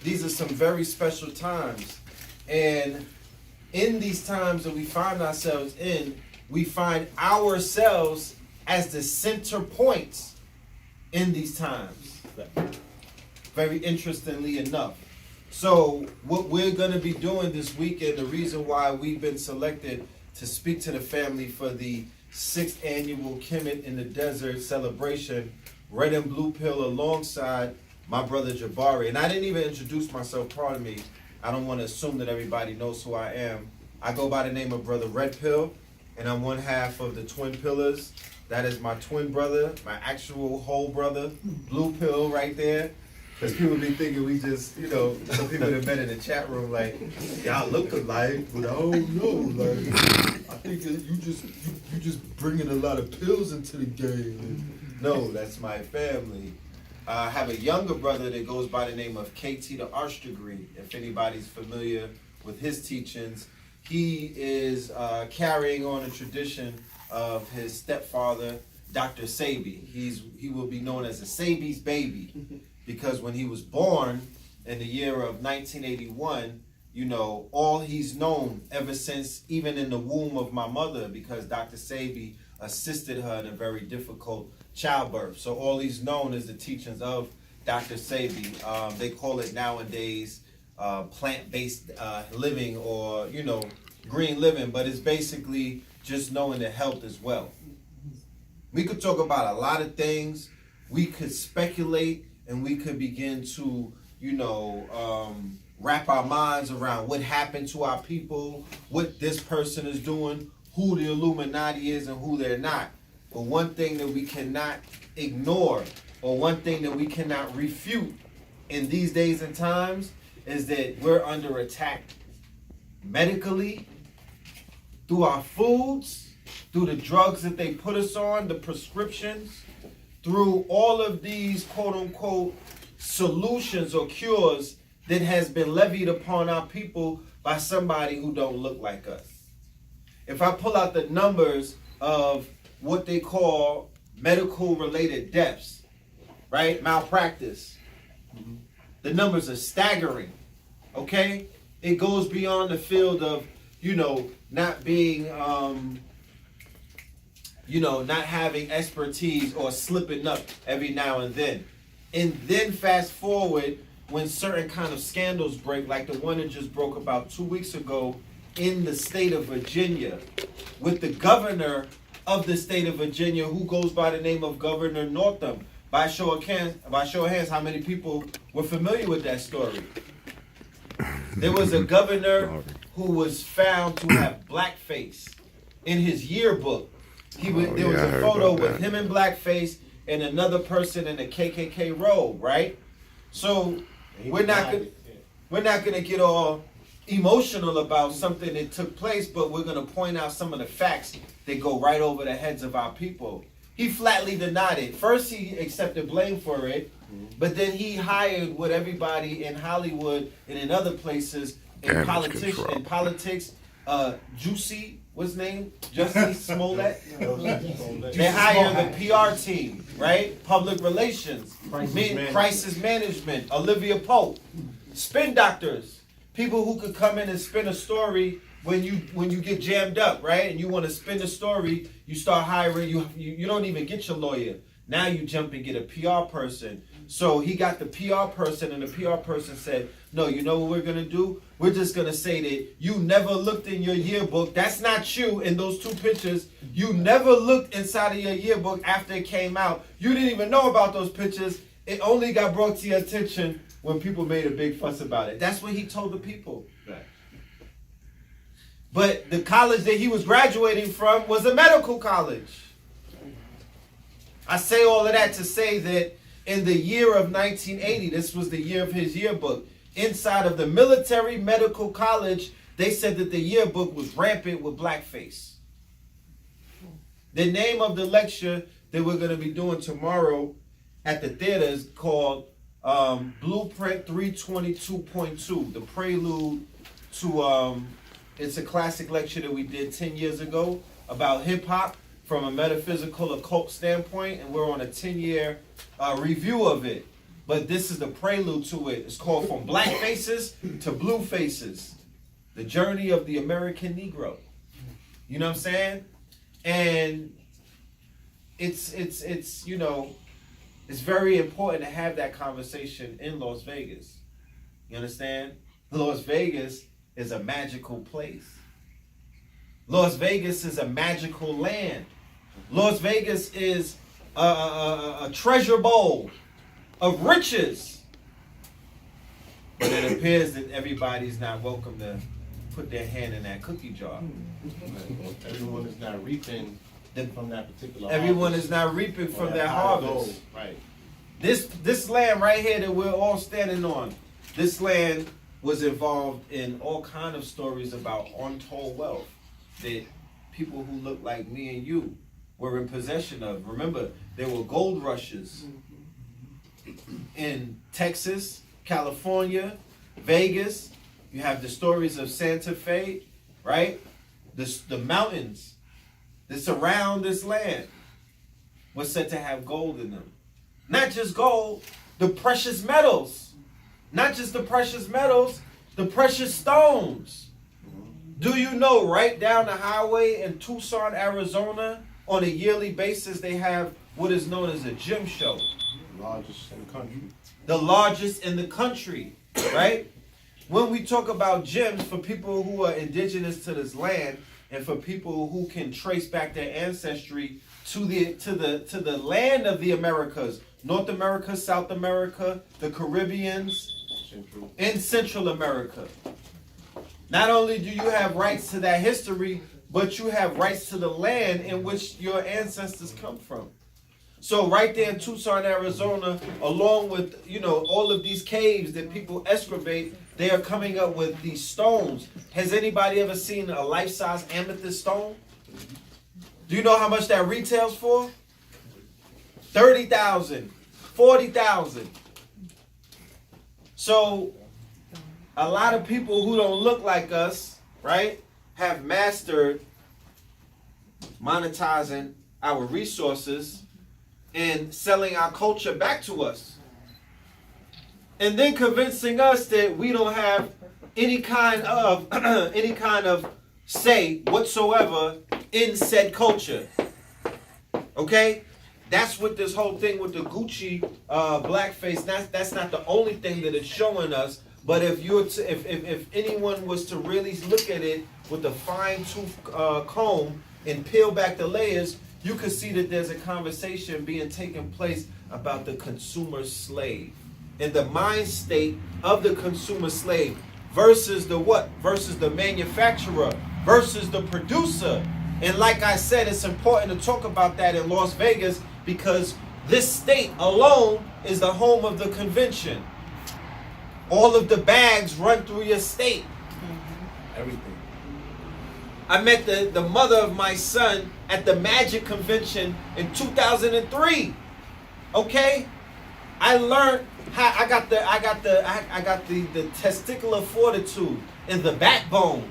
these are some very special times. And in these times that we find ourselves in, we find ourselves as the center points in these times. Very interestingly enough. So what we're going to be doing this weekend, the reason why we've been selected to speak to the family for the 6th annual Kemet in the Desert celebration, Red and Blue Pill, alongside my brother Jabari. And I didn't even introduce myself, pardon me. I don't want to assume that everybody knows who I am. I go by the name of Brother Red Pill, and I'm one half of the Twin Pillars. That is my twin brother, my actual whole brother, Blue Pill right there. Because people be thinking we just, some people that met in the chat room like, y'all look alike, but I don't know. Like, I think that you just bringing a lot of pills into the game. No, that's my family. I have a younger brother that goes by the name of KT the Arch Degree. If anybody's familiar with his teachings, he is carrying on a tradition of his stepfather, Dr. Sabi. He will be known as a Sabi's baby. Because when he was born in the year of 1981, all he's known ever since, even in the womb of my mother, because Dr. Sabi assisted her in a very difficult childbirth. So all he's known is the teachings of Dr. Sabi. They call it nowadays plant-based living or, green living, but it's basically just knowing the health as well. We could talk about a lot of things. We could speculate. And we could begin to, wrap our minds around what happened to our people, what this person is doing, who the Illuminati is and who they're not. But one thing that we cannot ignore, or one thing that we cannot refute in these days and times, is that we're under attack medically, through our foods, through the drugs that they put us on, the prescriptions, through all of these quote-unquote solutions or cures that has been levied upon our people by somebody who don't look like us. If I pull out the numbers of what they call medical-related deaths, right, malpractice, the numbers are staggering, okay? It goes beyond the field of, not being... not having expertise or slipping up every now and then. And then fast forward when certain kind of scandals break, like the one that just broke about 2 weeks ago in the state of Virginia, with the governor of the state of Virginia, who goes by the name of Governor Northam. By show of hands, how many people were familiar with that story? There was a governor who was found to have blackface in his yearbook. There was a photo with him in blackface and another person in a KKK robe, right? So we're not gonna get all emotional about something that took place, but we're gonna point out some of the facts that go right over the heads of our people. He flatly denied it. First, he accepted blame for it, but then he hired what everybody in Hollywood and in other places in politics, Juicy. What's his name? Justice Smollett. They hire the PR team, right? Public relations, crisis management, Olivia Pope, spin doctors, people who could come in and spin a story when you get jammed up, right? And you want to spin the story, you start hiring. You don't even get your lawyer. Now you jump and get a PR person. So he got the PR person, and the PR person said, no, you know what we're going to do? We're just going to say that you never looked in your yearbook. That's not you in those two pictures. You never looked inside of your yearbook after it came out. You didn't even know about those pictures. It only got brought to your attention when people made a big fuss about it. That's what he told the people. Right. But the college that he was graduating from was a medical college. I say all of that to say that in the year of 1980, this was the year of his yearbook, inside of the military medical college, they said that the yearbook was rampant with blackface. The name of the lecture that we're going to be doing tomorrow at the theater is called Blueprint 322.2, the prelude to, it's a classic lecture that we did 10 years ago about hip-hop from a metaphysical occult standpoint, and we're on a 10-year review of it. but this is the prelude to it. It's called From Black Faces to Blue Faces, the journey of the American Negro. You know what I'm saying? And it's you know, it's very important to have that conversation in Las Vegas. You understand? Las Vegas is a magical place. Las Vegas is a magical land. Las Vegas is a treasure bowl of riches. But it appears that everybody's not welcome to put their hand in that cookie jar. Everyone is not reaping from that particular Everyone harvest. is not reaping from Or their harvest. Right. This land right here that we're all standing on, this land was involved in all kind of stories about untold wealth that people who look like me and you were in possession of. Remember, there were gold rushes in Texas, California, Vegas. You have the stories of Santa Fe, right? The mountains that surround this land were said to have gold in them. Not just gold, the precious metals. Not just the precious metals, the precious stones. Do you know right down the highway in Tucson, Arizona, on a yearly basis, they have what is known as a gem show? Largest in the country. The largest in the country, right? When we talk about gems, for people who are indigenous to this land and for people who can trace back their ancestry to the land of the Americas, North America, South America, the Caribbeans, and Central America. Not only do you have rights to that history, but you have rights to the land in which your ancestors come from. So right there in Tucson, Arizona, along with, you know, all of these caves that people excavate, they are coming up with these stones. Has anybody ever seen a life-size amethyst stone? Do you know how much that retails for? $30,000, $40,000. So a lot of people who don't look like us, right, have mastered monetizing our resources and selling our culture back to us. And then convincing us that we don't have any kind of say whatsoever in said culture. Okay? That's what this whole thing with the Gucci blackface, that's not the only thing that it's showing us. But if if anyone was to really look at it with a fine-tooth comb and peel back the layers, you could see that there's a conversation being taken place about the consumer slave and the mind state of the consumer slave versus the what? Versus the manufacturer, versus the producer. And like I said, it's important to talk about that in Las Vegas because this state alone is the home of the convention. All of the bags run through your state. Everything. I met the mother of my son at the Magic Convention in 2003. Okay? I learned how I got the testicular fortitude and the backbone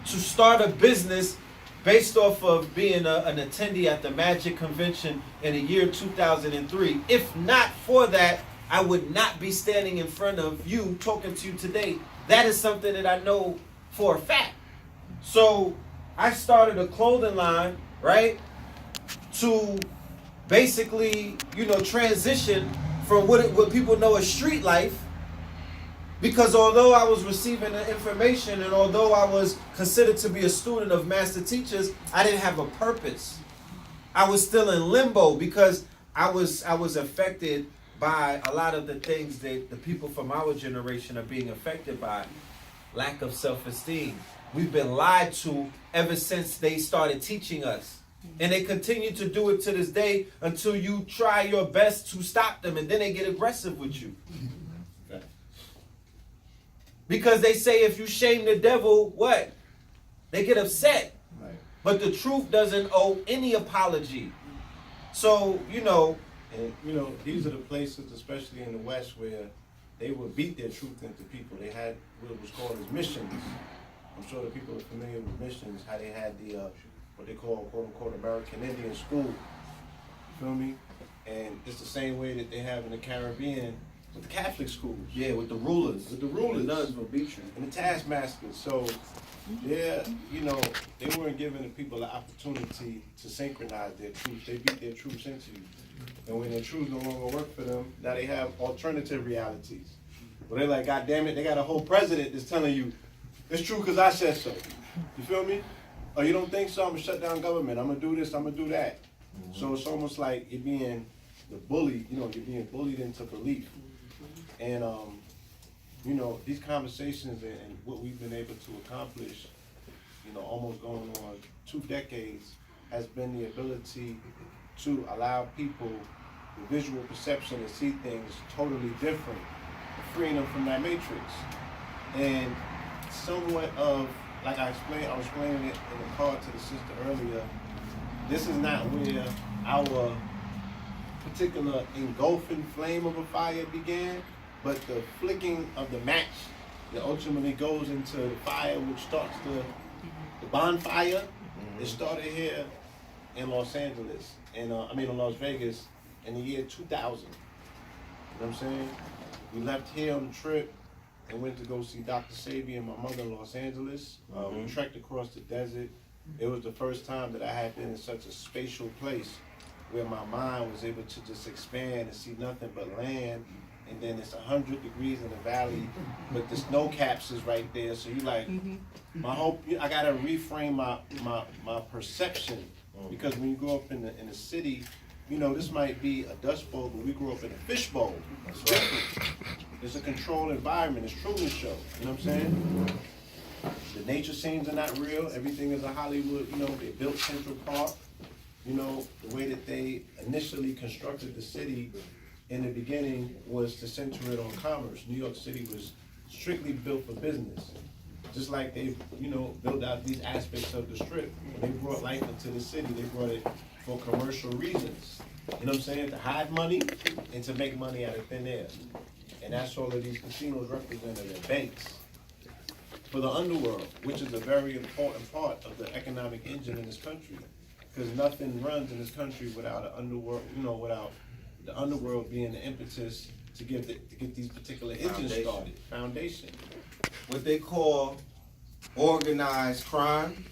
to start a business based off of being an attendee at the Magic Convention in the year 2003. If not for that, I would not be standing in front of you talking to you today. That is something that I know for a fact. So I started a clothing line, right, to basically, you know, transition from what people know as street life. Because although I was receiving the information and although I was considered to be a student of master teachers, I didn't have a purpose. I was still in limbo because I was affected by a lot of the things that the people from our generation are being affected by. Lack of self-esteem. We've been lied to ever since they started teaching us. And they continue to do it to this day until you try your best to stop them and then they get aggressive with you. Because they say if you shame the devil, what? They get upset. Right. But the truth doesn't owe any apology. So, you know. And, you know, these are the places, especially in the West, where they would beat their truth into people. They had what was called as missions. I'm sure the people are familiar with missions, how they had the, what they call, quote-unquote, American Indian school. You feel me? And it's the same way that they have in the Caribbean, with the Catholic schools. Yeah, with the rulers. With the rulers. The nuns will beat you. And the taskmasters. So they're, you know, they weren't giving the people the opportunity to synchronize their truth. They beat their truths into you. And when their truth no longer work for them, now they have alternative realities. But they're like, God damn it, they got a whole president that's telling you, it's true because I said so. You feel me? Oh, you don't think so? I'm gonna shut down government. I'm gonna do this, I'm gonna do that. So it's almost like you're being the bully, you know, you're being bullied into belief. And you know, these conversations and what we've been able to accomplish, you know, almost going on 2 decades, has been the ability to allow people the visual perception to see things totally different, freeing them from that matrix. And somewhat of, like I was explaining it in the call to the sister earlier, this is not where our particular engulfing flame of a fire began, but the flicking of the match that ultimately goes into the fire, which starts the bonfire. It started here in Los Angeles, in Las Vegas, in the year 2000. You know what I'm saying? We left here on the trip and went to go see Dr. Sabi and my mother in Los Angeles. We trekked across the desert. It was the first time that I had been in such a spatial place where my mind was able to just expand and see nothing but land. And then it's 100 degrees in the valley, but the snow caps is right there. So you like, I gotta reframe my perception, because when you grow up in the city, you know, this might be a dust bowl, but we grew up in a fish bowl. It's different. It's a controlled environment. It's Truman Show. You know what I'm saying? The nature scenes are not real. Everything is a Hollywood. You know, they built Central Park. You know, the way that they initially constructed the city in the beginning was to center it on commerce. New York City was strictly built for business. Just like they, you know, built out these aspects of the strip. When they brought life into the city, they brought it for commercial reasons. You know what I'm saying? To hide money and to make money out of thin air. And that's all of these casinos represented, and banks. For the underworld, which is a very important part of the economic engine in this country. Because nothing runs in this country without an underworld, you know, without the underworld being the impetus to get these particular engines started. Foundation. What they call organized crime